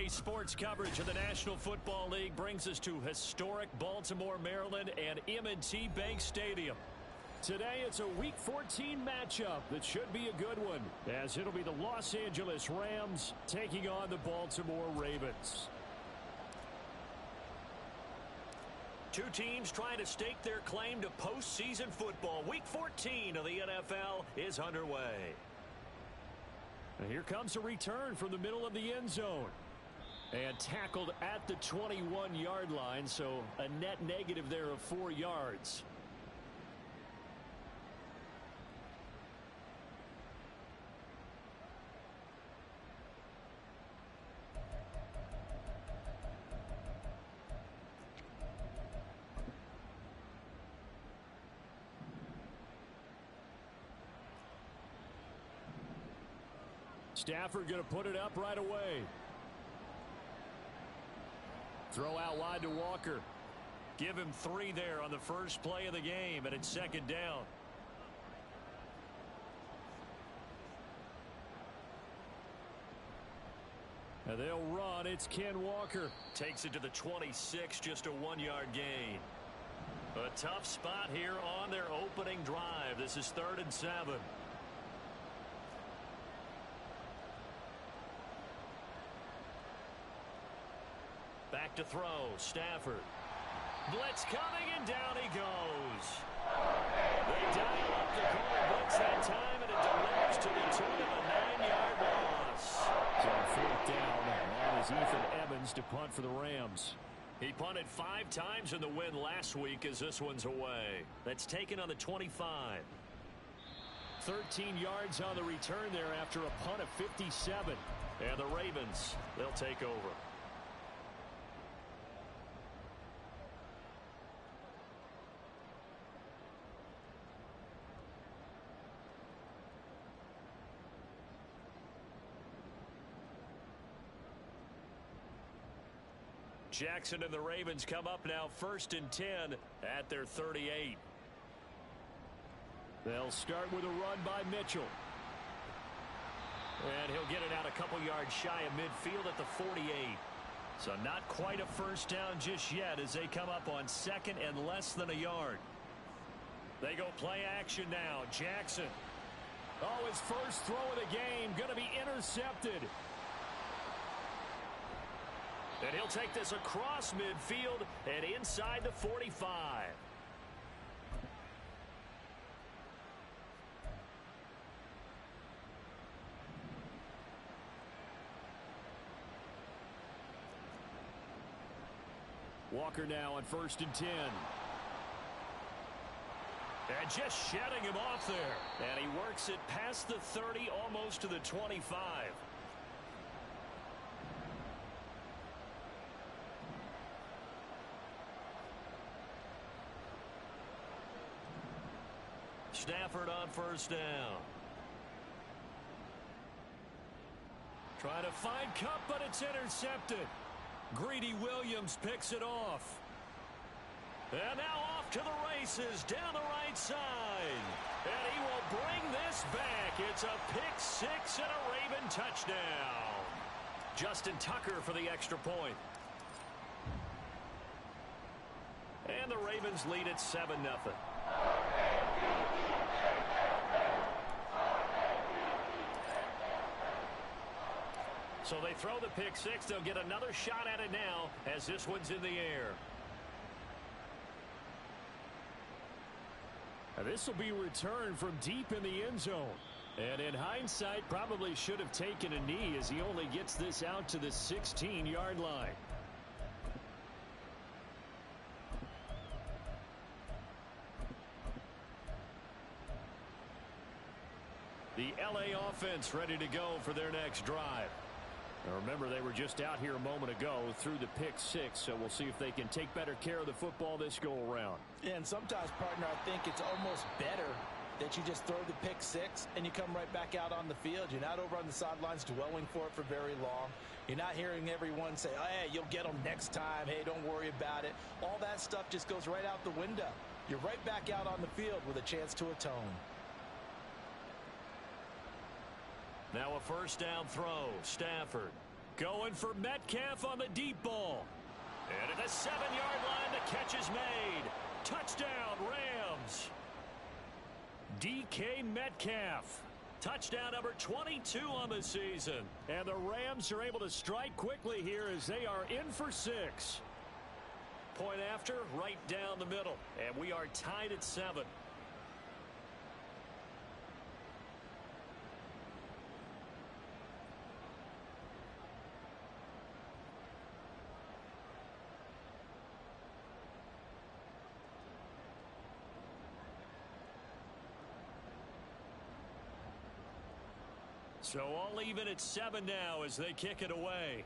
Today's sports coverage of the National Football League brings us to historic Baltimore, Maryland and M&T Bank Stadium. Today it's a Week 14 matchup that should be a good one, as it'll be the Los Angeles Rams taking on the Baltimore Ravens. Two teams trying to stake their claim to postseason football. Week 14 of the NFL is underway. And here comes a return from the middle of the end zone. And tackled at the 21-yard line, so a net negative there of 4 yards. Stafford going to put it up right away. Throw out wide to Walker. Give him 3 there on the first play of the game, and it's second down. And they'll run. It's Ken Walker. Takes it to the 26, just a 1-yard gain. A tough spot here on their opening drive. This is 3rd and 7. Back to throw. Stafford. Blitz coming, and down he goes. They dial up the corner blitz that time, and it delivers to the tune of a 9-yard loss. So on 4th down, that is Ethan Evans to punt for the Rams. He punted 5 times in the win last week as this one's away. That's taken on the 25. 13 yards on the return there after a punt of 57. And the Ravens, they'll take over. Jackson and the Ravens come up now 1st and 10 at their 38. They'll start with a run by Mitchell. And he'll get it out a couple yards shy of midfield at the 48. So not quite a first down just yet as they come up on 2nd and less than a yard. They go play action now. Jackson. Oh, his first throw of the game going to be intercepted. And he'll take this across midfield and inside the 45. Walker now on 1st and 10. And just shedding him off there. And he works it past the 30, almost to the 25. Stafford on 1st down. Trying to find Kupp, but it's intercepted. Greedy Williams picks it off. And now off to the races down the right side. And he will bring this back. It's a pick 6 and a Raven touchdown. Justin Tucker for the extra point. And the Ravens lead at 7-0. So they throw the pick 6. They'll get another shot at it now as this one's in the air. Now this will be returned from deep in the end zone. And in hindsight, probably should have taken a knee as he only gets this out to the 16-yard line. The LA offense ready to go for their next drive. Now remember, they were just out here a moment ago through the pick 6, so we'll see if they can take better care of the football this go-around. Yeah, and sometimes, partner, I think it's almost better that you just throw the pick 6 and you come right back out on the field. You're not over on the sidelines dwelling for it for very long. You're not hearing everyone say, oh, hey, you'll get them next time. Hey, don't worry about it. All that stuff just goes right out the window. You're right back out on the field with a chance to atone. Now a first down throw. Stafford. Going for Metcalf on the deep ball. And at the 7-yard line, the catch is made. Touchdown, Rams. DK Metcalf. Touchdown number 22 on the season. And the Rams are able to strike quickly here as they are in for 6. Point after, right down the middle. And we are tied at 7. So all even at 7 now as they kick it away.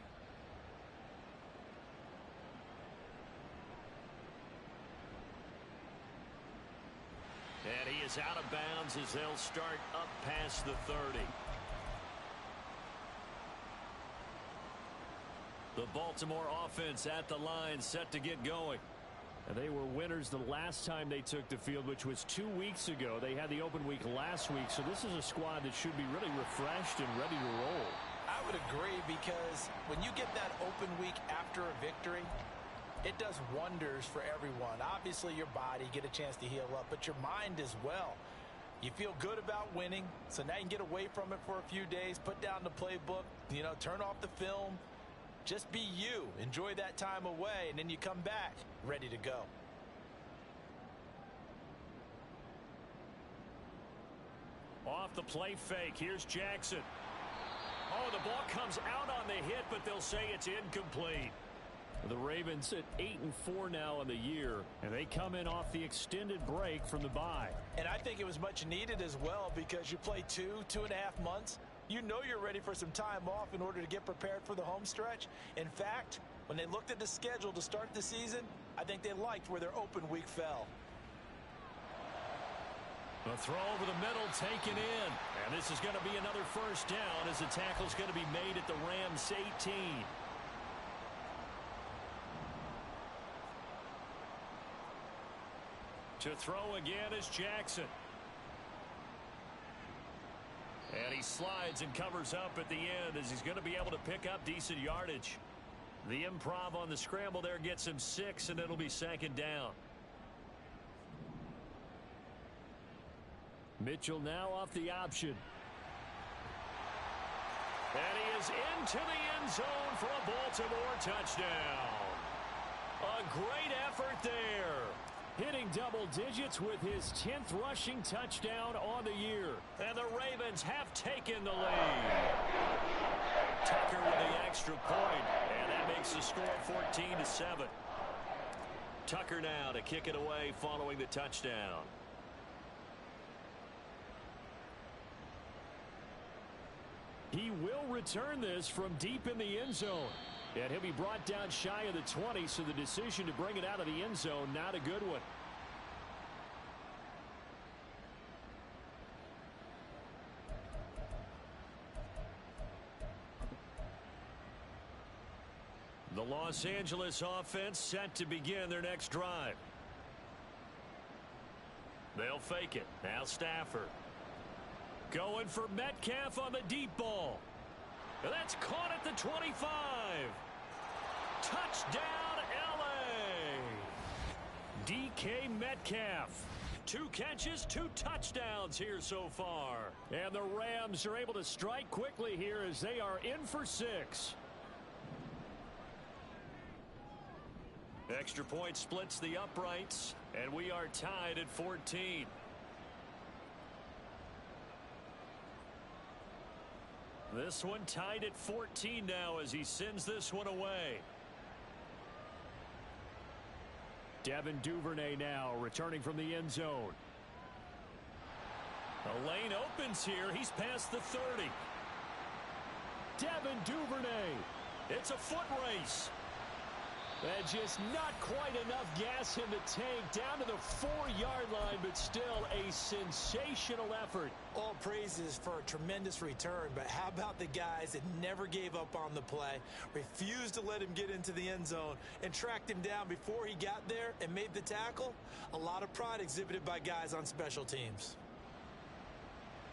And he is out of bounds as they'll start up past the 30. The Baltimore offense at the line set to get going. And they were winners the last time they took the field, which was 2 weeks ago. They had the open week last week, so this is a squad that should be really refreshed and ready to roll. I would agree, because when you get that open week after a victory, it does wonders for everyone. Obviously, your body, get a chance to heal up, but your mind as well. You feel good about winning, so now you can get away from it for a few days, put down the playbook, turn off the film. Just be you. Enjoy that time away, and then you come back ready to go. Off the play fake. Here's Jackson. Oh, the ball comes out on the hit, but they'll say it's incomplete. The Ravens at 8-4 now on the year, and they come in off the extended break from the bye. And I think it was much needed as well, because you play 2.5 months. You know you're ready for some time off in order to get prepared for the home stretch. In fact, when they looked at the schedule to start the season, I think they liked where their open week fell. The throw over the middle taken in. And this is going to be another first down as the tackle's going to be made at the Rams 18. To throw again is Jackson. And he slides and covers up at the end as he's going to be able to pick up decent yardage. The improv on the scramble there gets him 6, and it'll be 2nd down. Mitchell now off the option. And he is into the end zone for a Baltimore touchdown. A great effort there. Hitting double digits with his 10th rushing touchdown on the year. And the Ravens have taken the lead. Tucker with the extra point, and that makes the score 14-7. Tucker now to kick it away following the touchdown. He will return this from deep in the end zone. And he'll be brought down shy of the 20, so the decision to bring it out of the end zone, not a good one. The Los Angeles offense set to begin their next drive. They'll fake it. Now Stafford. Going for Metcalf on the deep ball. That's caught at the 25. Touchdown, L.A. DK Metcalf. 2 catches, 2 touchdowns here so far. And the Rams are able to strike quickly here as they are in for 6. Extra point splits the uprights, and we are tied at 14. This one tied at 14 now as he sends this one away. Devin Duvernay now returning from the end zone. The lane opens here. He's past the 30. Devin Duvernay. It's a foot race. And just not quite enough gas in the tank, down to the 4-yard line, but still a sensational effort. All praises for a tremendous return, but how about the guys that never gave up on the play, refused to let him get into the end zone, and tracked him down before he got there and made the tackle? A lot of pride exhibited by guys on special teams.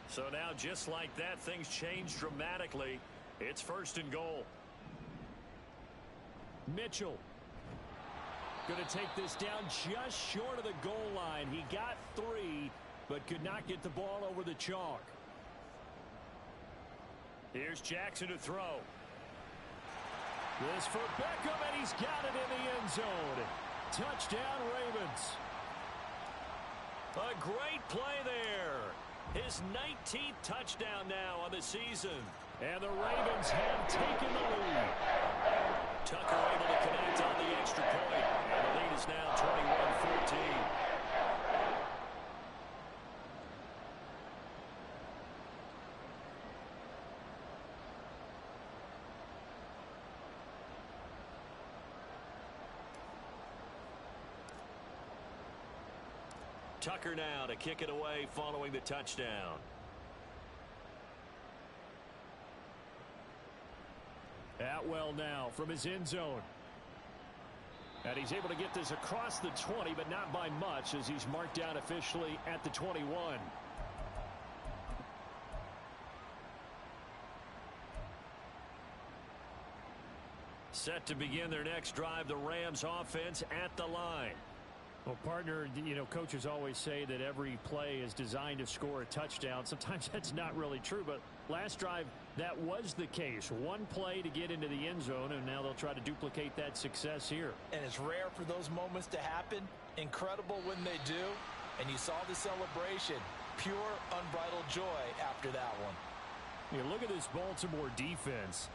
So now, just like that, things change dramatically. It's 1st and goal. Mitchell going to take this down just short of the goal line. He got 3, but could not get the ball over the chalk. Here's Jackson to throw. This for Beckham, and he's got it in the end zone. Touchdown, Ravens. A great play there. His 19th touchdown now on the season. And the Ravens have taken the lead. Tucker able to connect on the extra point. And the lead is now 21-14. Tucker now to kick it away following the touchdown. Atwell now from his end zone. And he's able to get this across the 20, but not by much, as he's marked down officially at the 21. Set to begin their next drive, the Rams offense at the line. Well, partner, coaches always say that every play is designed to score a touchdown. Sometimes that's not really true, but last drive, that was the case. One play to get into the end zone, and now they'll try to duplicate that success here. And it's rare for those moments to happen. Incredible when they do. And you saw the celebration. Pure, unbridled joy after that one. Look at this Baltimore defense.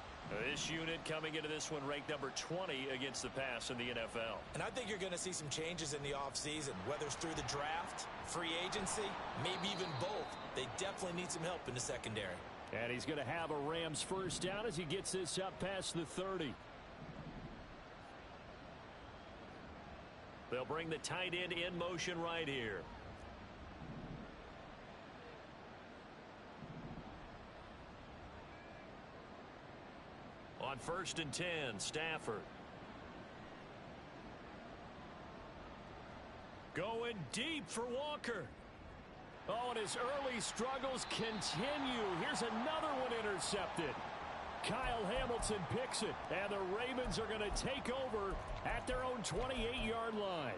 This unit coming into this one ranked number 20 against the pass in the NFL. And I think you're going to see some changes in the offseason, whether it's through the draft, free agency, maybe even both. They definitely need some help in the secondary. And he's going to have a Rams first down as he gets this up past the 30. They'll bring the tight end in motion right here. On 1st and 10, Stafford. Going deep for Walker. Oh, and his early struggles continue. Here's another one intercepted. Kyle Hamilton picks it, and the Ravens are going to take over at their own 28-yard line.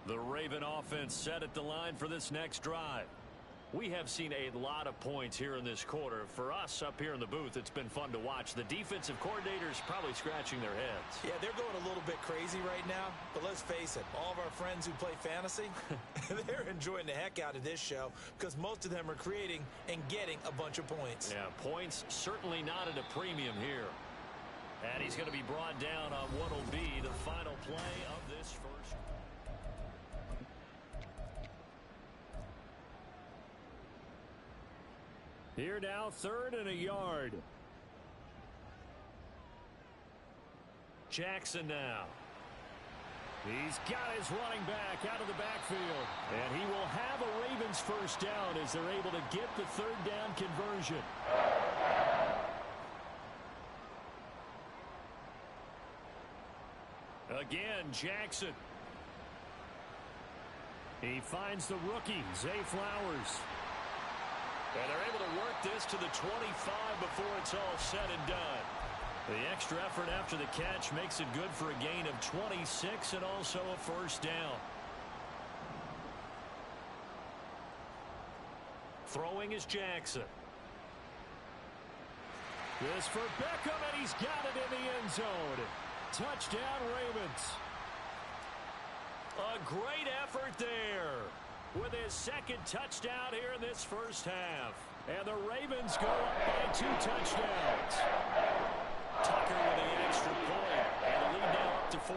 The Raven offense set at the line for this next drive. We have seen a lot of points here in this quarter. For us up here in the booth, it's been fun to watch. The defensive coordinators probably scratching their heads. Yeah, they're going a little bit crazy right now. But let's face it, all of our friends who play fantasy, they're enjoying the heck out of this show because most of them are creating and getting a bunch of points. Yeah, points certainly not at a premium here. And he's going to be brought down on what will be the final play of this first. Here now, 3rd and a yard. Jackson now. He's got his running back out of the backfield. And he will have a Ravens first down as they're able to get the 3rd down conversion. Again, Jackson. He finds the rookie, Zay Flowers. And they're able to work this to the 25 before it's all said and done. The extra effort after the catch makes it good for a gain of 26 and also a first down. Throwing is Jackson. This for Beckham, and he's got it in the end zone. Touchdown, Ravens. A great effort there with his 2nd touchdown here in this first half. And the Ravens go up by 2 touchdowns. Tucker with the extra point, and the lead now up to 14.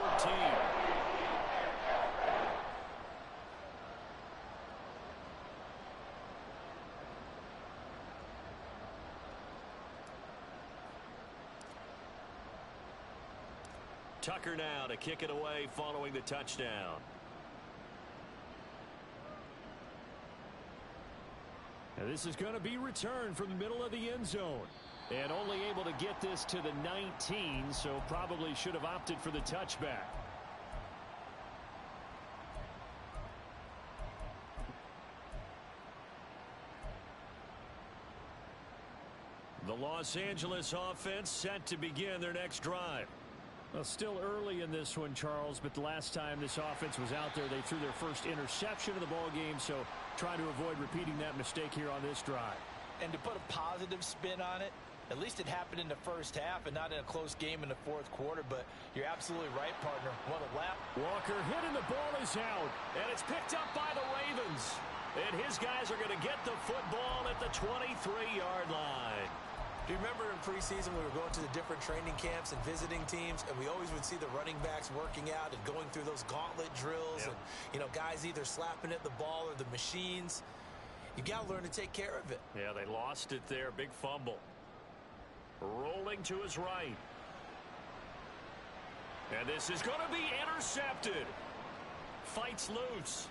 Tucker now to kick it away following the touchdown. Now this is going to be returned from the middle of the end zone. And only able to get this to the 19, so probably should have opted for the touchback. The Los Angeles offense set to begin their next drive. Well, still early in this one, Charles, but the last time this offense was out there, they threw their first interception of the ball game, so try to avoid repeating that mistake here on this drive. And to put a positive spin on it, at least it happened in the first half and not in a close game in the fourth quarter, but you're absolutely right, partner. What a lap. Walker hit and the ball is out, and it's picked up by the Ravens. And his guys are going to get the football at the 23-yard line. Do you remember in preseason we were going to the different training camps and visiting teams, and we always would see the running backs working out and going through those gauntlet drills, and, you know, guys either slapping at the ball or the machines. You got to learn to take care of it. Yeah, they lost it there. Big fumble. Rolling to his right. And this is going to be intercepted. Fights loose.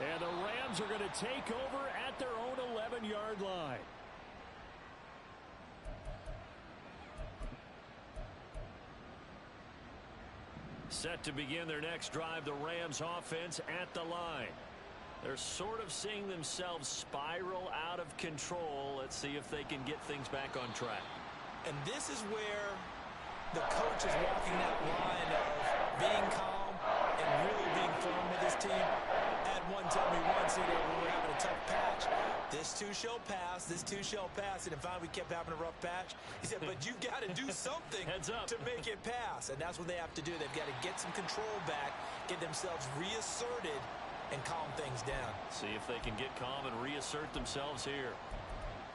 And the Rams are going to take over at their own 11-yard line. Set to begin their next drive, the Rams offense at the line. They're sort of seeing themselves spiral out of control. Let's see if they can get things back on track. And this is where the coach is walking that line of being calm and really being firm with his team. Ed one told me once, when we were having a tough patch, this too shall pass, this too shall pass. And finally we kept having a rough patch. He said, but you've got to do something to make it pass. And that's what they have to do. They've got to get some control back, get themselves reasserted, and calm things down. See if they can get calm and reassert themselves here.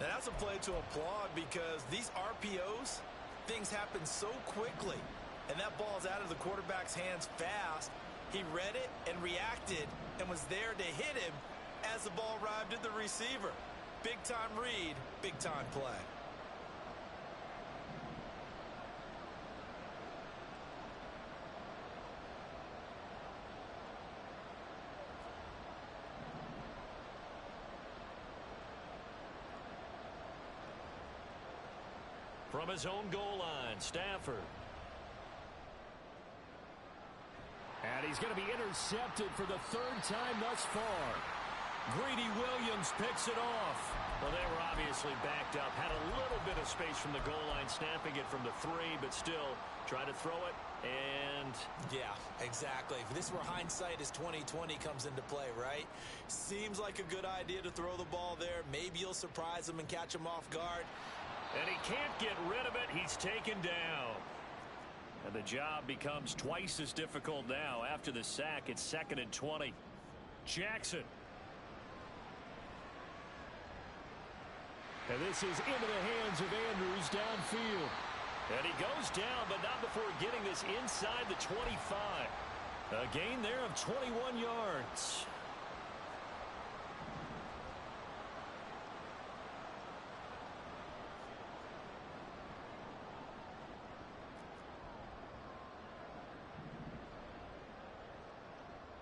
Now that's a play to applaud because these RPOs, things happen so quickly. And that ball's out of the quarterback's hands fast. He read it and reacted and was there to hit him as the ball arrived at the receiver. Big time read, big time play. From his own goal line, Stafford. And he's going to be intercepted for the third time thus far. Greedy Williams picks it off. Well, they were obviously backed up. Had a little bit of space from the goal line, snapping it from the 3, but still try to throw it. And yeah, exactly. If this were hindsight as 2020 comes into play, right? Seems like a good idea to throw the ball there. Maybe you'll surprise him and catch him off guard. And he can't get rid of it. He's taken down. And the job becomes twice as difficult now. After the sack, it's 2nd and 20. Jackson. And this is into the hands of Andrews downfield. And he goes down, but not before getting this inside the 25. A gain there of 21 yards.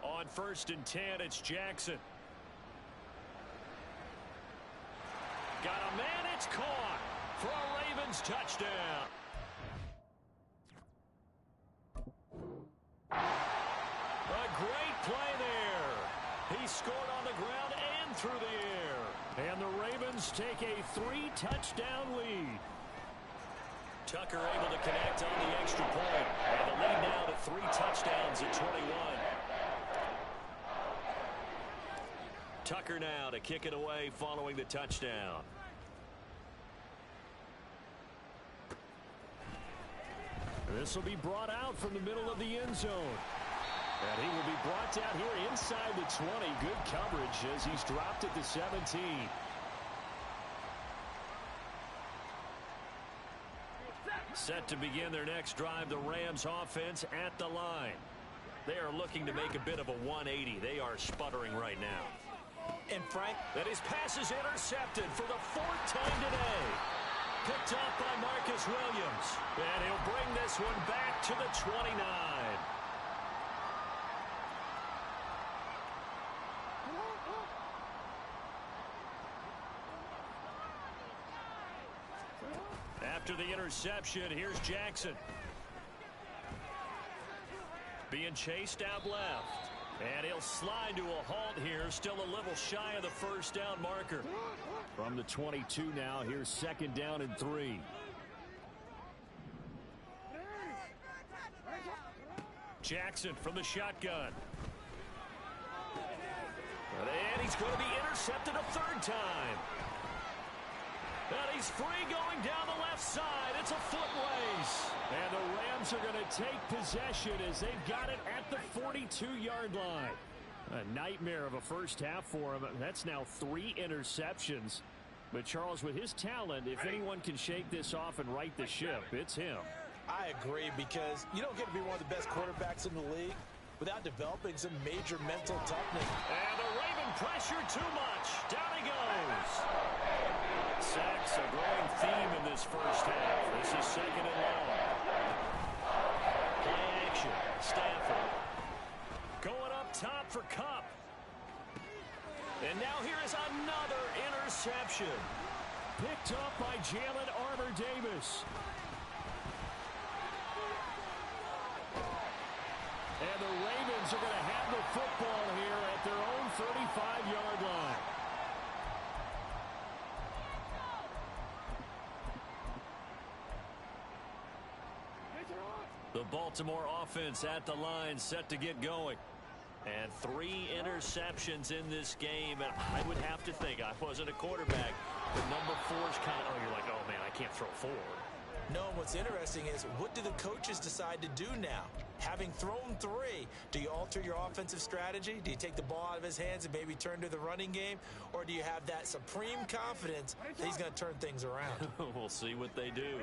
On 1st and 10, it's Jackson. Got a man, it's caught for a Ravens touchdown. A great play there. He scored on the ground and through the air. And the Ravens take a 3-touchdown lead. Tucker able to connect on the extra point. And the lead now to 3 touchdowns at 21. Tucker now to kick it away following the touchdown. This will be brought out from the middle of the end zone. And he will be brought down here inside the 20. Good coverage as he's dropped at the 17. Set to begin their next drive, the Rams offense at the line. They are looking to make a bit of a 180. They are sputtering right now. And Frank, that his pass is intercepted for the 4th time today. Picked up by Marcus Williams. And he'll bring this one back to the 29. After the interception, here's Jackson. Being chased out left. And he'll slide to a halt here, still a little shy of the 1st down marker. From the 22 now, here's 2nd down and 3. Jackson from the shotgun. And he's going to be intercepted a 3rd time. And he's free going down the left side. It's a foot race. And the Rams are going to take possession as they've got it at the 42-yard line. A nightmare of a first half for him. That's now 3 interceptions. But, Charles, with his talent, if anyone can shake this off and right the ship, it's him. I agree, because you don't get to be one of the best quarterbacks in the league without developing some major mental toughness. And the Raven pressure too much. Down he goes. Sacks a growing theme in this first half. This is 2nd and long. Play action. Stafford. Going up top for Kupp. And now here is another interception. Picked up by Jalen Armour-Davis. And the Ravens are going to have the football here at their own 35-yard line. The Baltimore offense at the line, set to get going. And 3 interceptions in this game. And I would have to think, I wasn't a quarterback, but number 4's kind of, you're like, oh, man, I can't throw 4. No, what's interesting is, what do the coaches decide to do now? Having thrown 3, do you alter your offensive strategy? Do you take the ball out of his hands and maybe turn to the running game? Or do you have that supreme confidence that he's going to turn things around? We'll see what they do.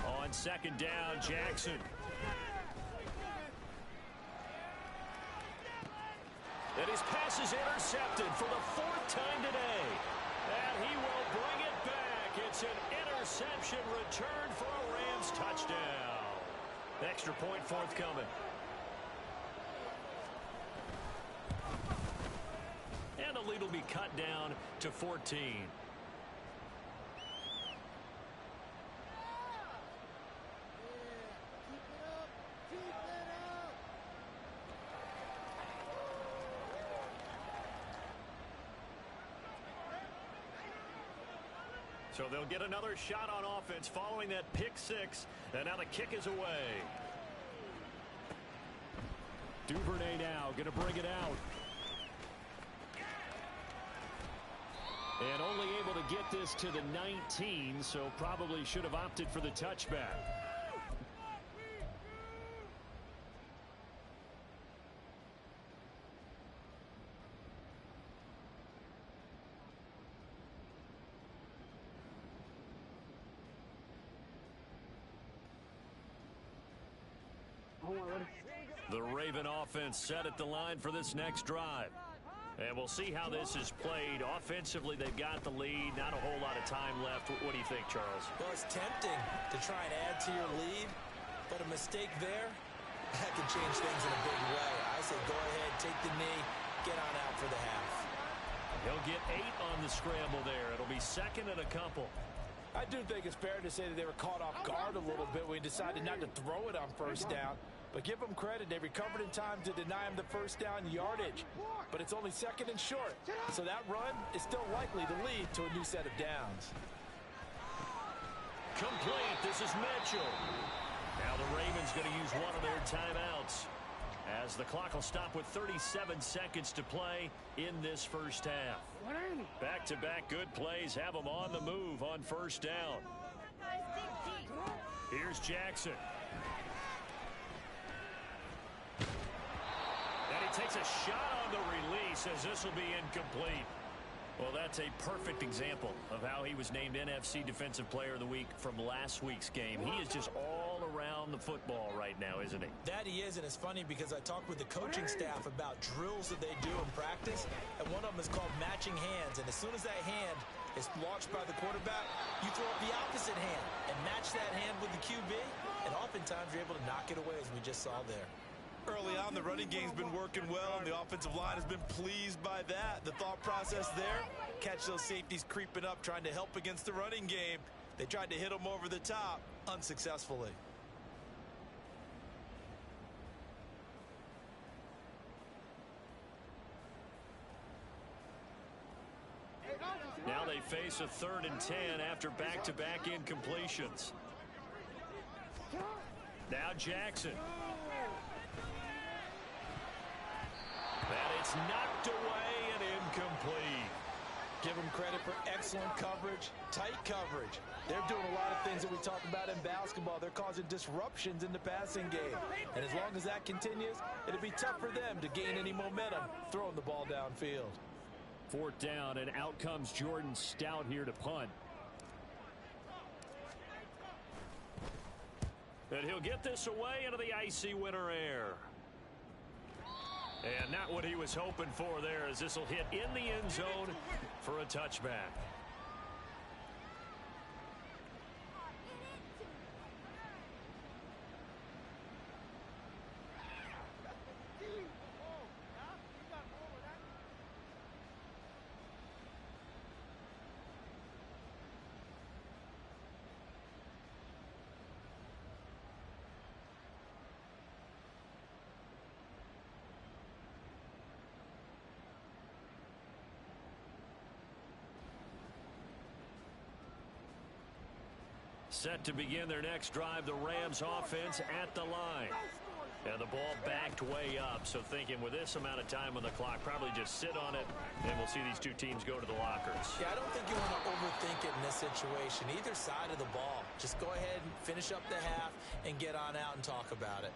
On 2nd down, Jackson. And his pass is intercepted for the 4th time today. And he will bring it back. It's an interception return for a Rams touchdown. Extra point forthcoming. And the lead will be cut down to 14. So they'll get another shot on offense following that pick 6. And now the kick is away. Duvernay now going to bring it out. And only able to get this to the 19, so probably should have opted for the touchback. The Raven offense set at the line for this next drive. And we'll see how this is played. Offensively, they've got the lead. Not a whole lot of time left. What do you think, Charles? Well, it's tempting to try and add to your lead, but a mistake there, that could change things in a big way. I say go ahead, take the knee, get on out for the half. He'll get 8 on the scramble there. It'll be 2nd and a couple. I do think it's fair to say that they were caught off guard a little bit when he decided not to throw it on 1st down. But give them credit. They recovered in time to deny him the 1st down yardage. But it's only 2nd and short. So that run is still likely to lead to a new set of downs. Complete. This is Mitchell. Now the Ravens going to use one of their timeouts, as the clock will stop with 37 seconds to play in this first half. Back-to-back good plays have them on the move on 1st down. Here's Jackson. And he takes a shot on the release, as this will be incomplete. Well, that's a perfect example of how he was named NFC Defensive Player of the Week from last week's game. He is just all around the football right now, isn't he? That he is, and it's funny because I talked with the coaching staff about drills that they do in practice, and one of them is called matching hands. And as soon as that hand is launched by the quarterback, you throw up the opposite hand and match that hand with the QB, and oftentimes you're able to knock it away, as we just saw there. Early on, the running game's been working well, and the offensive line has been pleased by that. The thought process there, catch those safeties creeping up, trying to help against the running game. They tried to hit them over the top, unsuccessfully. Now they face a 3rd and 10 after back-to-back incompletions. Now Jackson. And it's knocked away and incomplete. Give them credit for excellent coverage, tight coverage. They're doing a lot of things that we talk about in basketball. They're causing disruptions in the passing game. And as long as that continues, it'll be tough for them to gain any momentum throwing the ball downfield. 4th down, and out comes Jordan Stout here to punt. And he'll get this away into the icy winter air. And not what he was hoping for there, as this will hit in the end zone for a touchback. Set to begin their next drive, the Rams offense at the line. And the ball backed way up, so thinking with this amount of time on the clock, probably just sit on it, and we'll see these two teams go to the lockers. Yeah, I don't think you want to overthink it in this situation. Either side of the ball. Just go ahead and finish up the half and get on out and talk about it.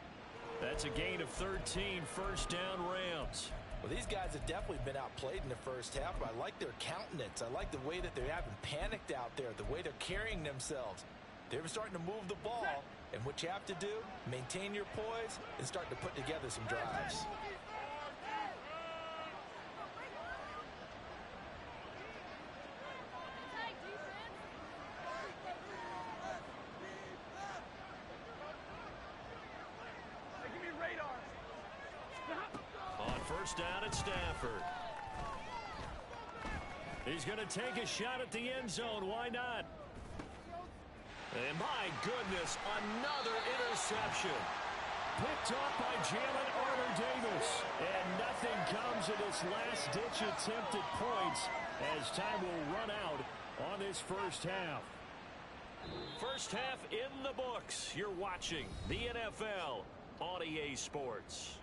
That's a gain of 13, 1st down Rams. Well, these guys have definitely been outplayed in the first half, but I like their countenance. I like the way that they haven't panicked out there, the way they're carrying themselves. They're starting to move the ball, and what you have to do, maintain your poise and start to put together some drives. On 1st down at Stafford. He's going to take a shot at the end zone. Why not? And my goodness, another interception. Picked off by Jalen Armour-Davis. And nothing comes of this last-ditch attempt at points as time will run out on this first half. First half in the books. You're watching the NFL on EA Sports.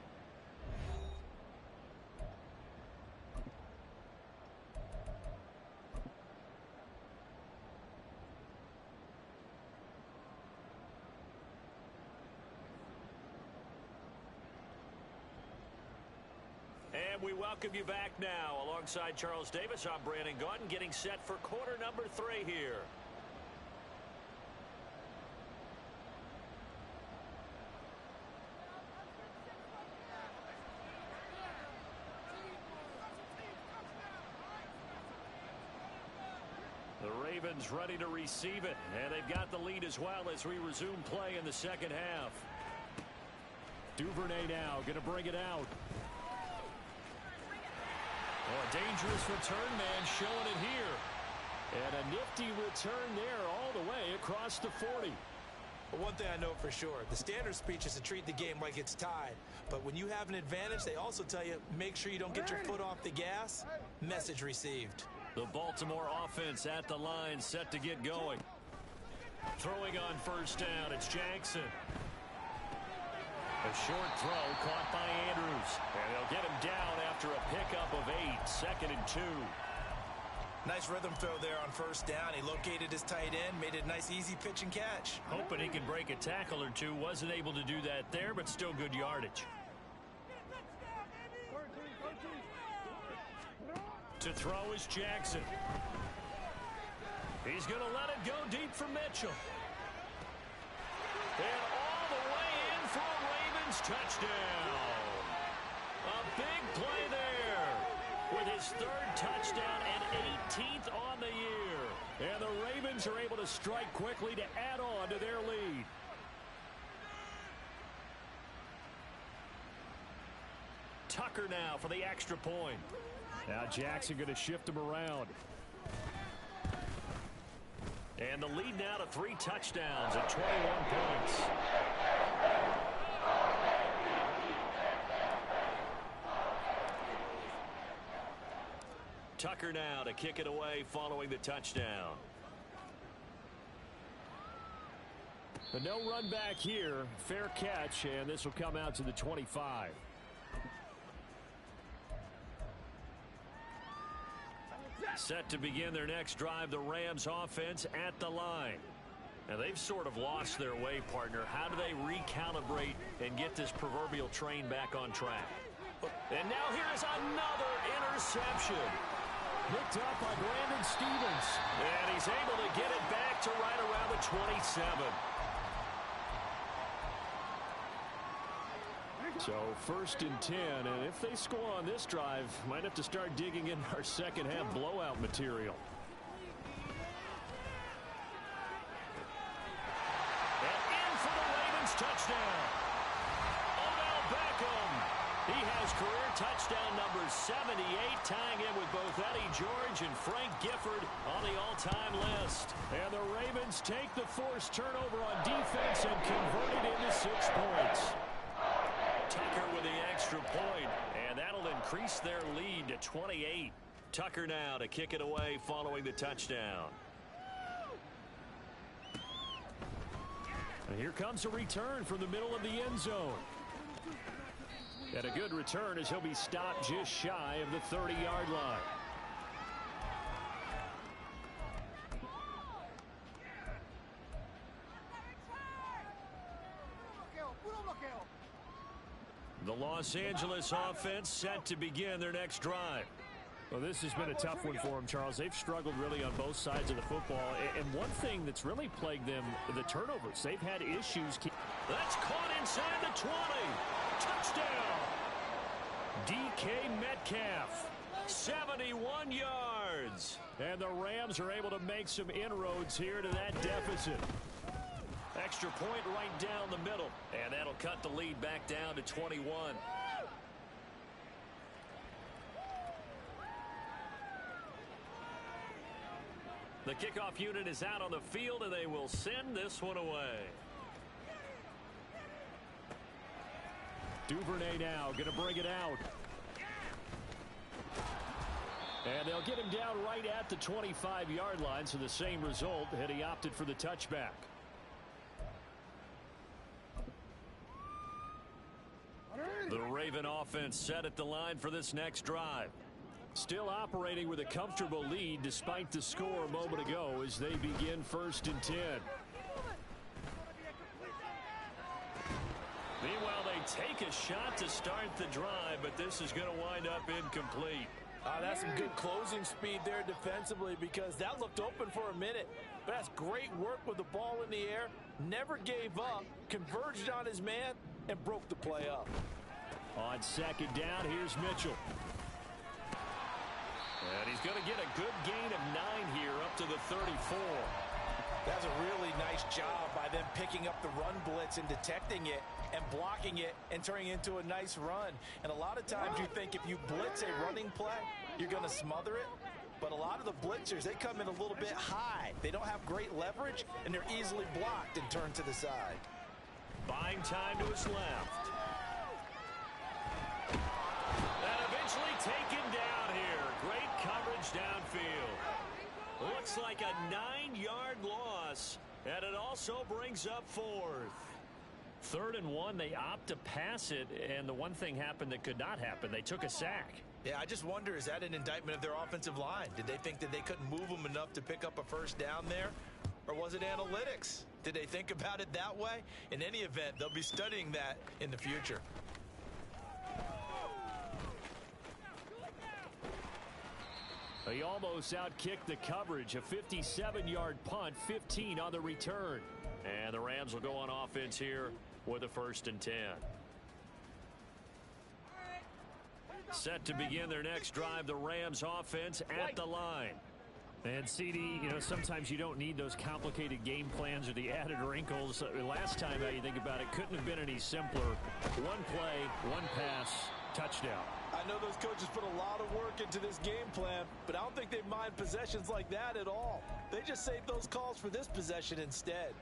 And we welcome you back now. Alongside Charles Davis, I'm Brandon Gaudin, getting set for quarter number 3 here. The Ravens ready to receive it, and they've got the lead as well as we resume play in the second half. Duvernay now going to bring it out. Oh, a dangerous return man showing it here. And a nifty return there all the way across the 40. But one thing I know for sure, the standard speech is to treat the game like it's tied. But when you have an advantage, they also tell you, make sure you don't get your foot off the gas. Message received. The Baltimore offense at the line, set to get going. Throwing on 1st down, it's Jackson. A short throw caught by Andrews. And they'll get him down after a pickup of 8, 2nd and 2. Nice rhythm throw there on 1st down. He located his tight end, made it a nice easy pitch and catch. Hoping he can break a tackle or two. Wasn't able to do that there, but still good yardage. To throw is Jackson. He's going to let it go deep for Mitchell. And all the way in for a Ravens touchdown. A big play there with his 3rd touchdown and 18th on the year. And the Ravens are able to strike quickly to add on to their lead. Tucker now for the extra point. Now Jackson going to shift him around. And the lead now to 3 touchdowns at 21 points. Tucker now to kick it away following the touchdown. But no run back here. Fair catch, and this will come out to the 25. Set to begin their next drive, the Rams offense at the line. Now, they've sort of lost their way, partner. How do they recalibrate and get this proverbial train back on track? And now here is another interception. Picked up by Brandon Stephens. And he's able to get it back to right around the 27. So 1st and 10, and if they score on this drive, might have to start digging in our second half blowout material. And in for the Ravens touchdown. Odell Beckham. He has career touchdown number 78, tying in with both Eddie George and Frank Gifford on the all-time list. And the Ravens take the forced turnover on defense and convert it into 6 points. Tucker with the extra point, and that'll increase their lead to 28. Tucker now to kick it away following the touchdown. And here comes a return from the middle of the end zone. And a good return as he'll be stopped just shy of the 30-yard line. The Los Angeles offense set to begin their next drive. Well, this has been a tough one for them, Charles. They've struggled really on both sides of the football. And one thing that's really plagued them, the turnovers. They've had issues. That's caught inside the 20. Touchdown. DK Metcalf. 71 yards. And the Rams are able to make some inroads here to that deficit. Extra point right down the middle. And that'll cut the lead back down to 21. The kickoff unit is out on the field, and they will send this one away. Duvernay now going to bring it out. And they'll get him down right at the 25-yard line, so the same result, and he opted for the touchback. The Raven offense set at the line for this next drive. Still operating with a comfortable lead despite the score a moment ago as they begin 1st and 10. Meanwhile, they take a shot to start the drive, but this is going to wind up incomplete. That's some good closing speed there defensively, because that looked open for a minute. But that's great work with the ball in the air. Never gave up, converged on his man, and broke the play up. On 2nd down, here's Mitchell. And he's going to get a good gain of 9 here up to the 34. That's a really nice job by them picking up the run blitz and detecting it and blocking it and turning it into a nice run. And a lot of times you think if you blitz a running play, you're going to smother it. But a lot of the blitzers, they come in a little bit high. They don't have great leverage, and they're easily blocked and turned to the side. Buying time to his left. And eventually taken down here. Great coverage downfield. Looks like a 9-yard loss, and it also brings up 4th. 3rd and 1, they opt to pass it, and the one thing happened that could not happen. They took a sack. Yeah, I just wonder, is that an indictment of their offensive line? Did they think that they couldn't move them enough to pick up a 1st down there? Or was it analytics? Did they think about it that way? In any event, they'll be studying that in the future. He almost outkicked the coverage. A 57-yard punt, 15 on the return. And the Rams will go on offense here with a 1st and 10. Set to begin their next drive, the Rams offense at the line. And CD, you know, sometimes you don't need those complicated game plans or the added wrinkles. Last time, how you think about it, couldn't have been any simpler. One play, one pass, Touchdown. I know those coaches put a lot of work into this game plan, but I don't think they mind possessions like that at all. They just saved those calls for this possession instead.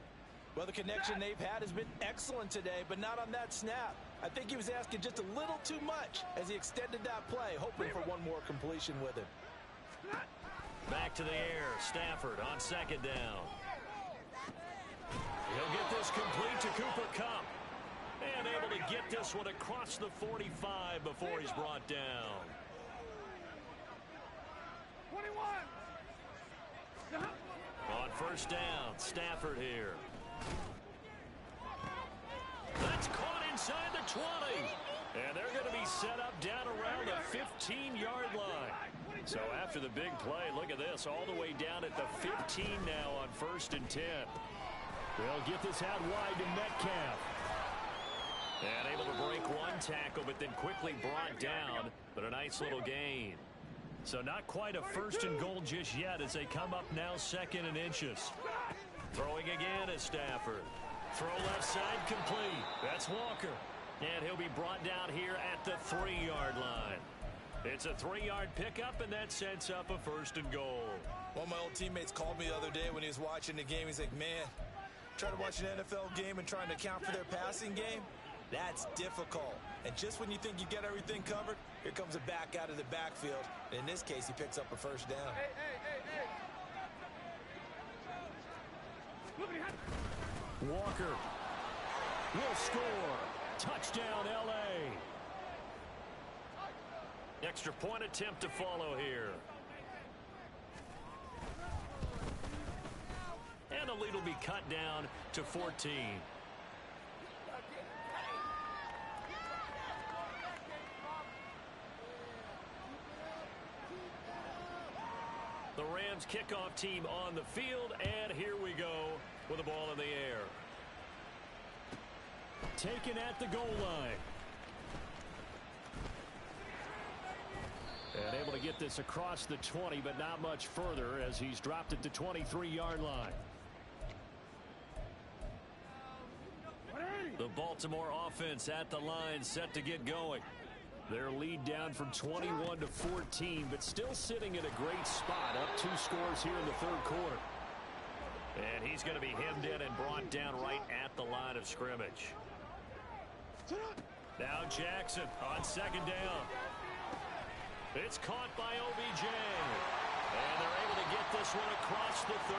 Well, the connection they've had has been excellent today, but not on that snap. I think he was asking just a little too much as he extended that play, hoping for one more completion with it. Back to the air. Stafford on second down. He'll get this complete to Cooper Kupp. And able to get this one across the 45 before he's brought down. 21. On first down, Stafford here. That's caught inside the 20. And they're going to be set up down around the 15-yard line. So after the big play, look at this, all the way down at the 15 now on 1st and 10. They'll get this out wide to Metcalf. And able to break one tackle, but then quickly brought down, but a nice little gain. So not quite a 1st and goal just yet as they come up now 2nd and inches. Throwing again is Stafford. Throw left side complete. That's Walker. And he'll be brought down here at the 3-yard line. It's a 3-yard pickup, and that sets up a 1st and goal. One of my old teammates called me the other day when he was watching the game. He's like, man, trying to watch an NFL game and trying to account for their passing game, that's difficult. And just when you think you get everything covered, here comes a back out of the backfield. And in this case, he picks up a 1st down. Hey. Walker will score. Touchdown, L.A. Extra point attempt to follow here. And the lead will be cut down to 14. The Rams kickoff team on the field, and here we go with the ball in the air. Taken at the goal line. And able to get this across the 20, but not much further as he's dropped it to 23-yard line. The Baltimore offense at the line set to get going. Their lead down from 21 to 14, but still sitting in a great spot. Up 2 scores here in the 3rd quarter. And he's going to be hemmed in and brought down right at the line of scrimmage. Now Jackson on 2nd down. It's caught by OBJ. And they're able to get this one across the 35.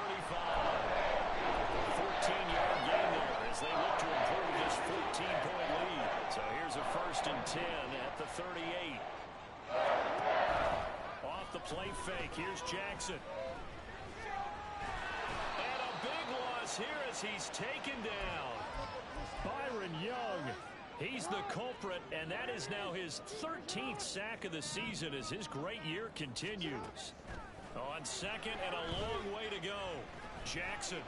14-yard gain there as they look to improve this 14-point lead. So here's a 1st and 10 at the 38. Off the play fake. Here's Jackson. And a big loss here as he's taken down. Byron Young. He's the culprit, and that is now his 13th sack of the season as his great year continues. On 2nd and a long way to go. Jackson.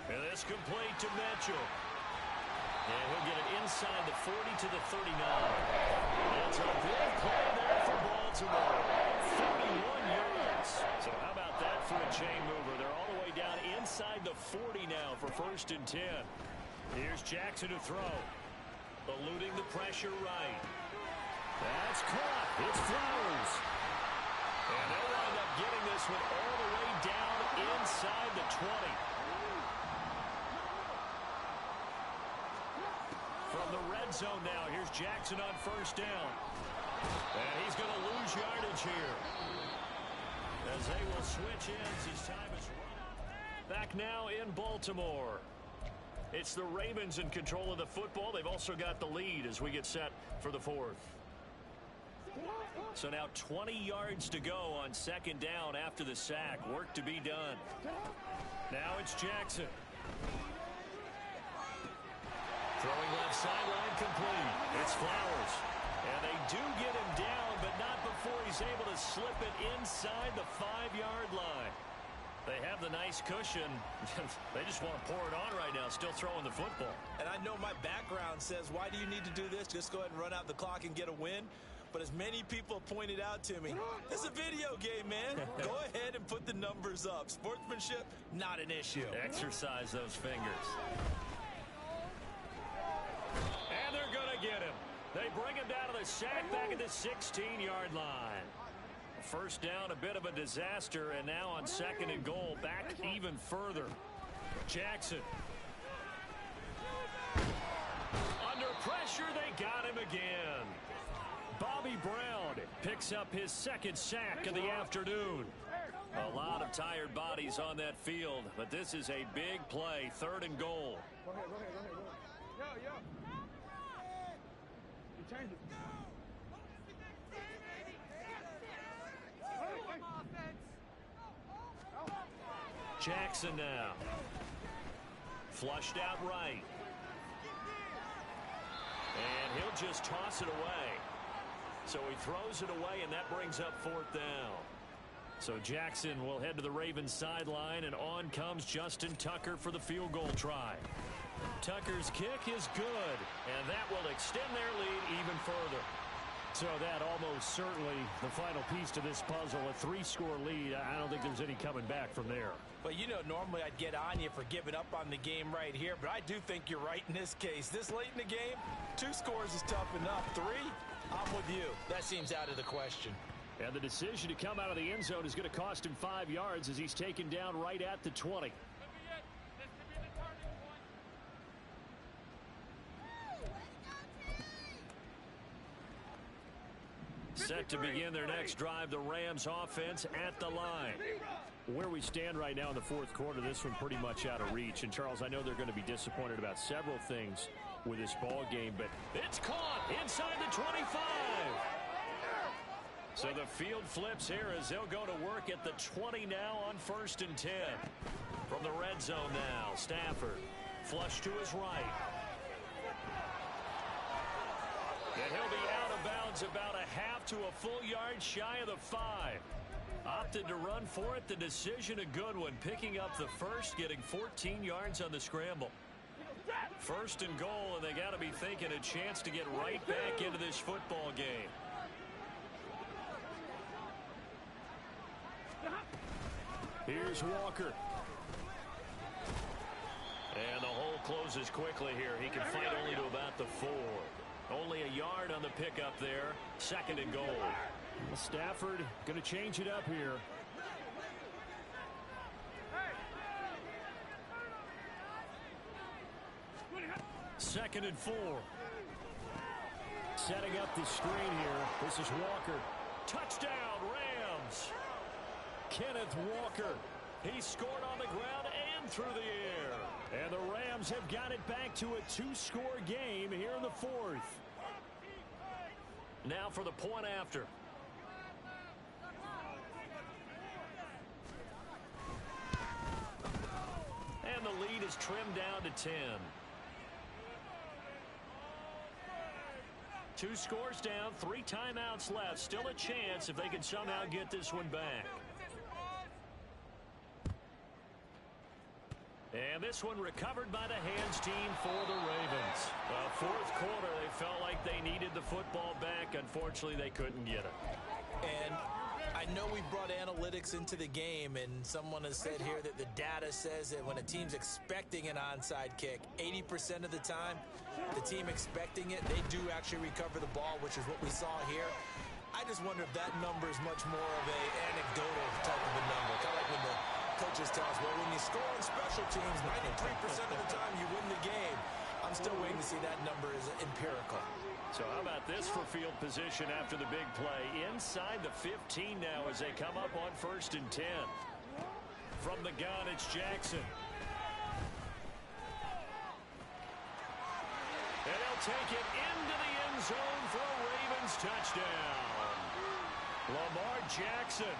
And this complete to Mitchell. And he'll get it inside the 40 to the 39. It's a big play there for Baltimore. 41 yards. So how about that for a chain mover? They're all the way down inside the 40 now for 1st and 10. Here's Jackson to throw. Eluding the pressure right. That's caught. It's Flowers. And they'll wind up getting this one all the way down inside the 20. From the red zone now, here's Jackson on 1st down. And he's going to lose yardage here. As they will switch ends as time is run. Back now in Baltimore. It's the Ravens in control of the football. They've also got the lead as we get set for the 4th. So now 20 yards to go on 2nd down after the sack. Work to be done. Now it's Jackson. Throwing left sideline complete. It's Flowers. And they do get him down, but not before he's able to slip it inside the 5-yard line. They have the nice cushion. They just want to pour it on right now, still throwing the football. And I know my background says, why do you need to do this? Just go ahead and run out the clock and get a win. But as many people have pointed out to me, it's a video game, man. Go ahead and put the numbers up. Sportsmanship, not an issue. Exercise those fingers. And they're going to get him. They bring him down to the sack back at the 16-yard line. First down, a bit of a disaster, and now on 2nd and goal, back even further. Jackson. Under pressure, they got him again. Bobby Brown picks up his 2nd sack of the afternoon. A lot of tired bodies on that field, but this is a big play, 3rd and goal. Go ahead. Yo. You change it. Jackson now. Flushed out right. And he'll just toss it away. So he throws it away, and that brings up 4th down. So Jackson will head to the Ravens sideline, and on comes Justin Tucker for the field goal try. Tucker's kick is good, and that will extend their lead even further. So that almost certainly the final piece to this puzzle, a 3-score lead. I don't think there's any coming back from there. But, you know, normally I'd get on you for giving up on the game right here, but I do think you're right in this case. This late in the game, 2 scores is tough enough. 3, I'm with you. That seems out of the question. And the decision to come out of the end zone is going to cost him 5 yards as he's taken down right at the 20. Set to begin their next drive, the Rams offense at the line. Where we stand right now in the 4th quarter, this one pretty much out of reach. And, Charles, I know they're going to be disappointed about several things with this ball game, but it's caught inside the 25. So the field flips here as they'll go to work at the 20 now on 1st and 10. From the red zone now, Stafford. Flush to his right. And he'll be out of bounds about a half to a full yard shy of the 5. Opted to run for it. The decision a good one. Picking up the first, getting 14 yards on the scramble. 1st and goal, and they got to be thinking a chance to get right back into this football game. Here's Walker. And the hole closes quickly here. He can fight only to about the 4. Only a yard on the pickup there. 2nd and goal. Well, Stafford going to change it up here. Second and 4. Setting up the screen here. This is Walker. Touchdown, Rams. Kenneth Walker. He scored on the ground and through the air. And the Rams have got it back to a 2-score game here in the 4th. Now for the point after. And the lead is trimmed down to 10. 2 scores down, 3 timeouts left. Still a chance if they can somehow get this one back. And this one recovered by the hands team for the Ravens. 4th quarter, they felt like they needed the football back. Unfortunately, they couldn't get it. And I know we brought analytics into the game, and someone has said here that the data says that when a team's expecting an onside kick, 80% of the time, the team expecting it, they do actually recover the ball, which is what we saw here. I just wonder if that number is much more of an anecdotal type of a number. Kind of like when the coaches tell us, well, when you score on special teams, 93% of the time you win the game. I'm still waiting to see that number is empirical. So how about this for field position after the big play? Inside the 15 now as they come up on 1st and 10. From the gun, it's Jackson. And they'll take it into the end zone for a Ravens touchdown. Lamar Jackson,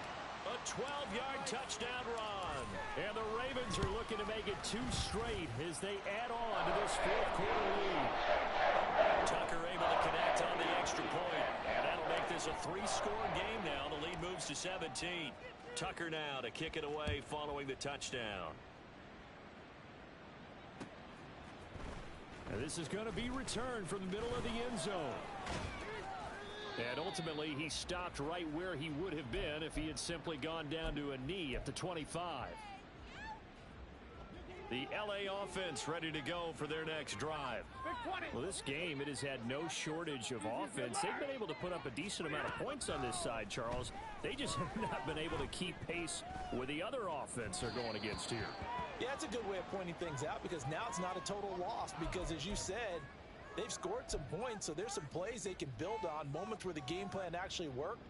a 12-yard touchdown run. And the Ravens are looking to make it 2 straight as they add on to this 4th quarter lead. Tucker able to connect on the extra point. And that'll make this a 3-score game now. The lead moves to 17. Tucker now to kick it away following the touchdown. And this is going to be returned from the middle of the end zone. And ultimately, he stopped right where he would have been if he had simply gone down to a knee at the 25. The LA offense ready to go for their next drive. Well, this game, it has had no shortage of offense. They've been able to put up a decent amount of points on this side, Charles. They just have not been able to keep pace with the other offense they're going against here. Yeah, it's a good way of pointing things out because now it's not a total loss because, as you said, they've scored some points, so there's some plays they can build on, moments where the game plan actually worked.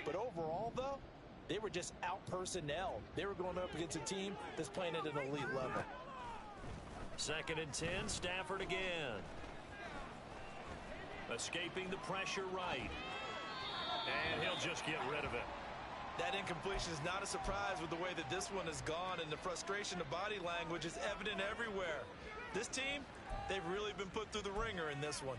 But overall, though, they were just out-personnel. They were going up against a team that's playing at an elite level. 2nd and 10, Stafford again. Escaping the pressure right. And he'll just get rid of it. That incompletion is not a surprise with the way that this one has gone, and the frustration of body language is evident everywhere. This team, they've really been put through the ringer in this one.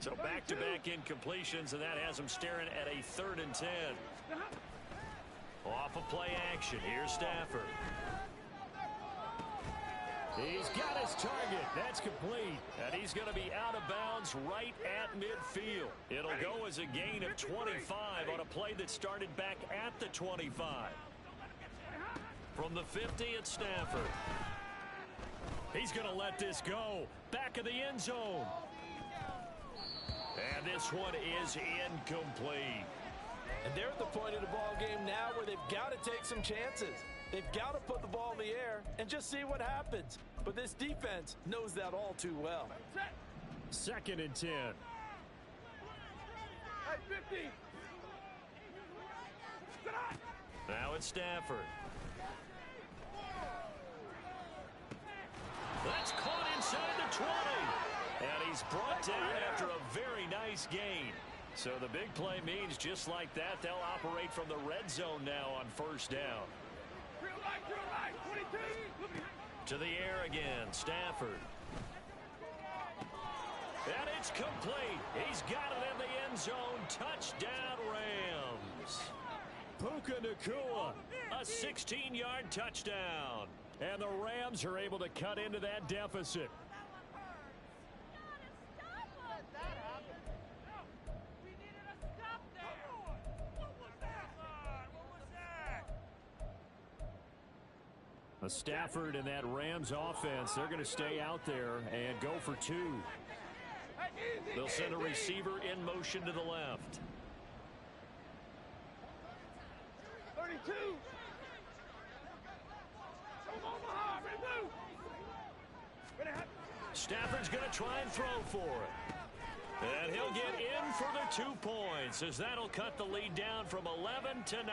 So back-to-back incompletions, and that has them staring at a 3rd and 10. Off of play action. Here's Stafford. He's got his target. That's complete. And he's going to be out of bounds right at midfield. It'll go as a gain of 25 on a play that started back at the 25. From the 50, it's Stafford. He's going to let this go. Back of the end zone. And this one is incomplete. And they're at the point of the ball game now where they've got to take some chances. They've got to put the ball in the air and just see what happens. But this defense knows that all too well. 2nd and 10. Hey, 50. Now it's Stafford. That's caught inside the 20. And he's brought down after a very nice gain. So the big play means just like that, they'll operate from the red zone now on 1st down. To the air again, Stafford. And it's complete. He's got it in the end zone. Touchdown, Rams. Puka Nacua. A 16-yard touchdown. And the Rams are able to cut into that deficit. Stafford and that Rams offense, they're going to stay out there and go for 2. They'll send a receiver in motion to the left. 32. Stafford's going to try and throw for it. And he'll get in for the 2 points as that'll cut the lead down from 11 to 9.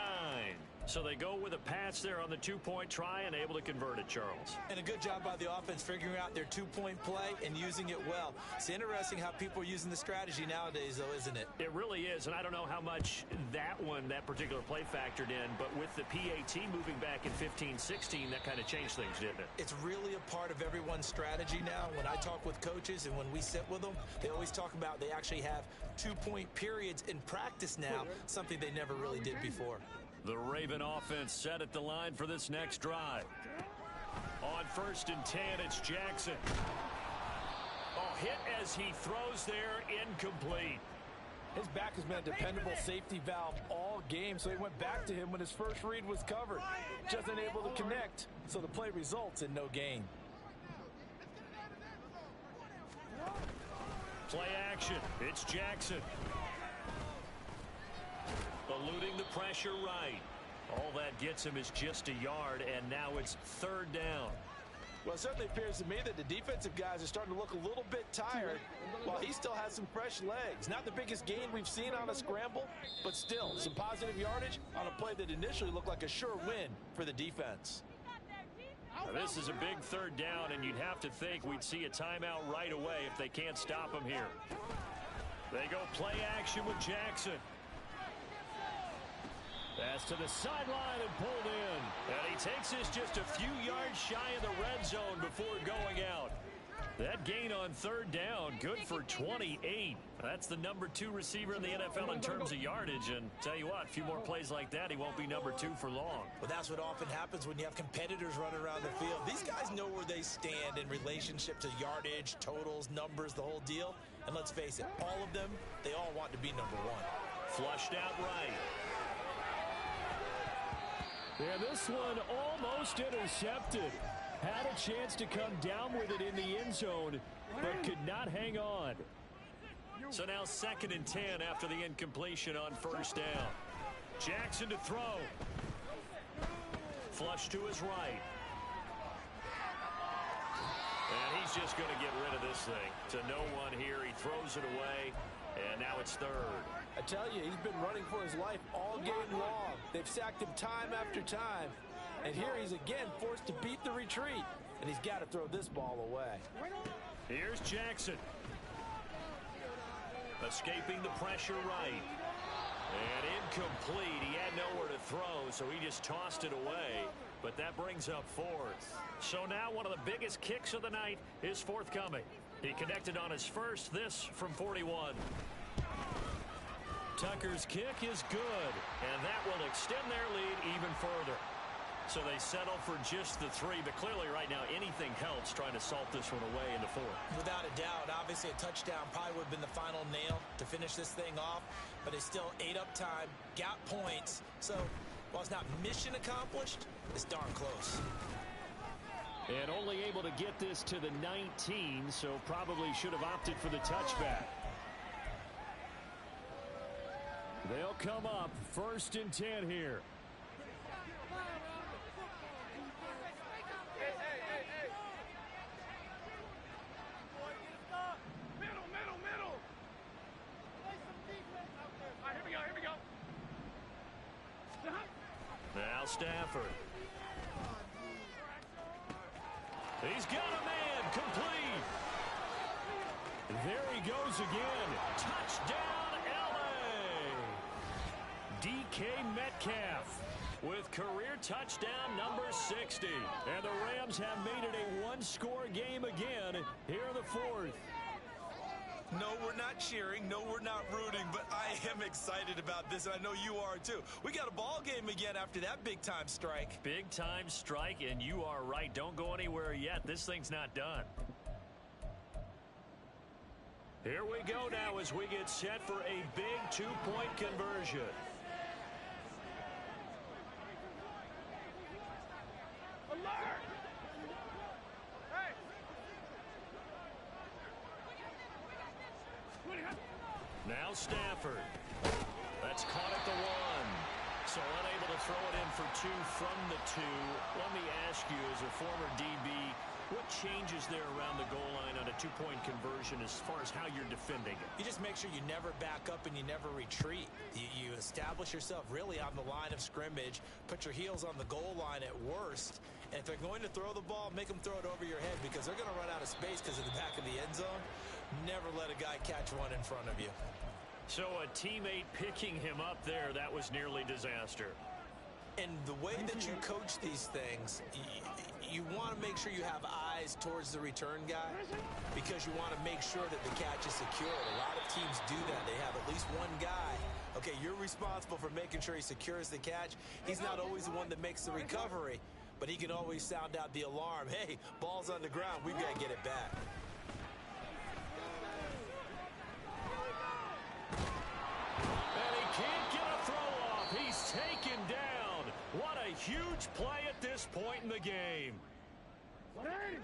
So they go with a pass there on the 2-point try and able to convert it, Charles. And a good job by the offense figuring out their 2-point play and using it well. It's interesting how people are using the strategy nowadays, though, isn't it? It really is, and I don't know how much that particular play factored in, but with the PAT moving back in 15-16, that kind of changed things, didn't it? It's really a part of everyone's strategy now. When I talk with coaches and when we sit with them, they always talk about they actually have 2-point periods in practice now, something they never really did before. The Raven offense set at the line for this next drive. On 1st and 10, it's Jackson. Oh, hit as he throws there, incomplete. His back has been a dependable safety valve all game, so he went back to him when his first read was covered. Just unable to connect, so the play results in no gain. Play action. It's Jackson. Eluding the pressure right. All that gets him is just a yard, and now it's 3rd down. Well, it certainly appears to me that the defensive guys are starting to look a little bit tired while he still has some fresh legs. Not the biggest gain we've seen on a scramble, but still some positive yardage on a play that initially looked like a sure win for the defense. Now, this is a big 3rd down, and you'd have to think we'd see a timeout right away if they can't stop him here. They go play action with Jackson. Pass to the sideline and pulled in. And he takes this just a few yards shy of the red zone before going out. That gain on 3rd down, good for 28. That's the number 2 receiver in the NFL in terms of yardage. And tell you what, a few more plays like that, he won't be number 2 for long. Well, that's what often happens when you have competitors running around the field. These guys know where they stand in relationship to yardage, totals, numbers, the whole deal. And let's face it, all of them, they all want to be number 1. Flushed out right. Yeah, this one almost intercepted. Had a chance to come down with it in the end zone, but could not hang on. So now 2nd and 10 after the incompletion on 1st down. Jackson to throw. Flush to his right. And he's just going to get rid of this thing. To no one here. He throws it away, and now it's 3rd. I tell you, he's been running for his life all game long. They've sacked him time after time. And here he's again forced to beat the retreat. And he's got to throw this ball away. Here's Jackson. Escaping the pressure right. And incomplete. He had nowhere to throw, so he just tossed it away. But that brings up 4th. So now one of the biggest kicks of the night is forthcoming. He connected on his first, this from 41. Tucker's kick is good, and that will extend their lead even further. So they settle for just the 3, but clearly right now anything helps trying to salt this one away in the 4th. Without a doubt, obviously a touchdown probably would have been the final nail to finish this thing off, but they still ate up time, got points. So while it's not mission accomplished, it's darn close. And only able to get this to the 19, so probably should have opted for the touchback. They'll come up 1st and 10 here. Now Stafford. He's got a man, complete. There he goes again. Touchdown, L.A. DK Metcalf with career touchdown number 60. And the Rams have made it a one-score game again here in the 4th. No, we're not cheering. No, we're not rooting, but I am excited about this, and I know you are too. We got a ball game again after that big-time strike. Big-time strike, and you are right. Don't go anywhere yet. This thing's not done. Here we go now as we get set for a big 2-point conversion. Alert! Hey! Now Stafford. That's caught at the 1. So unable to throw it in for 2 from the 2. Let me ask you, as a former DB, what changes there around the goal line on a 2-point conversion as far as how you're defending it? You just make sure you never back up and you never retreat. You establish yourself really on the line of scrimmage, put your heels on the goal line at worst, and if they're going to throw the ball, make them throw it over your head because they're going to run out of space because of the back of the end zone. Never let a guy catch one in front of you. So a teammate picking him up there, that was nearly disaster. And the way that you coach these things, you want to make sure you have eyes towards the return guy because you want to make sure that the catch is secured. A lot of teams do that. They have at least one guy. Okay, you're responsible for making sure he secures the catch. He's not always the one that makes the recovery, but he can always sound out the alarm. Hey, ball's on the ground. We've got to get it back. And he can't get a throw off. He's taken down. What a huge play at this point in the game.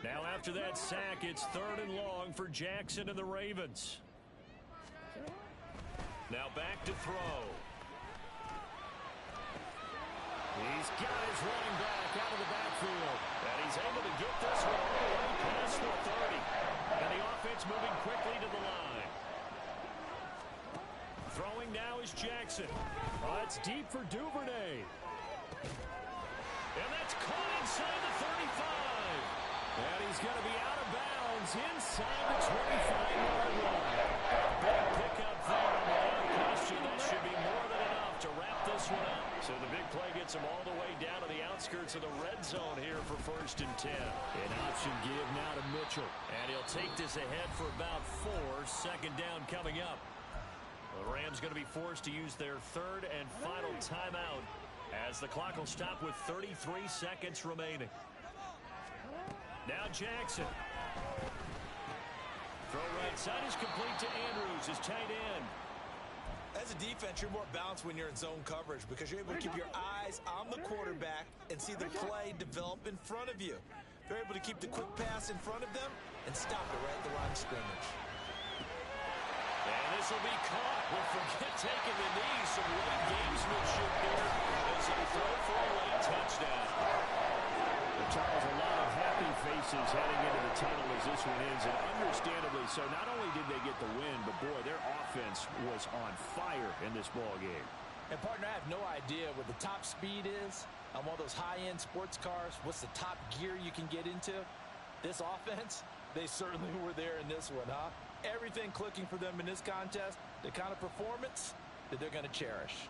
Now after that sack, it's 3rd and long for Jackson and the Ravens. Now back to throw. He's got his running back out of the backfield. And he's able to get this one all the way past the 30. And the offense moving quickly to the line. Throwing now is Jackson. Oh, it's deep for Duvernay. And that's caught inside the 35. And he's going to be out of bounds inside the 25-yard line. Big pickup there. Without question, that should be more than enough to wrap this one up. So the big play gets him all the way down to the outskirts of the red zone here for 1st and 10. An option give now to Mitchell. And he'll take this ahead for about 4. 2nd down coming up. The Rams going to be forced to use their 3rd and final timeout as the clock will stop with 33 seconds remaining. Now Jackson. Throw right side is complete to Andrews, his tight end. As a defense, you're more balanced when you're in zone coverage because you're able to keep your eyes on the quarterback and see the play develop in front of you. They're able to keep the quick pass in front of them and stop it right at the line of scrimmage. And this will be caught. We'll forget taking the knee. Some late gamesmanship here as they throw for a late touchdown. Charles, a lot of happy faces heading into the tunnel as this one ends, and understandably so. Not only did they get the win, but boy, their offense was on fire in this ball game. And partner, I have no idea what the top speed is on one of those high-end sports cars. What's the top gear you can get into? This offense, they certainly were there in this one, huh? Everything clicking for them in this contest, the kind of performance that they're going to cherish.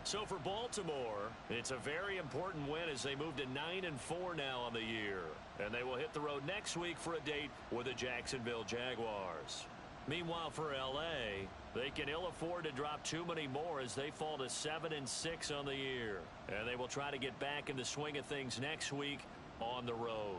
So for Baltimore, it's a very important win as they move to 9-4 now on the year. And they will hit the road next week for a date with the Jacksonville Jaguars. Meanwhile, for L.A., they can ill afford to drop too many more as they fall to 7-6 on the year. And they will try to get back in the swing of things next week on the road.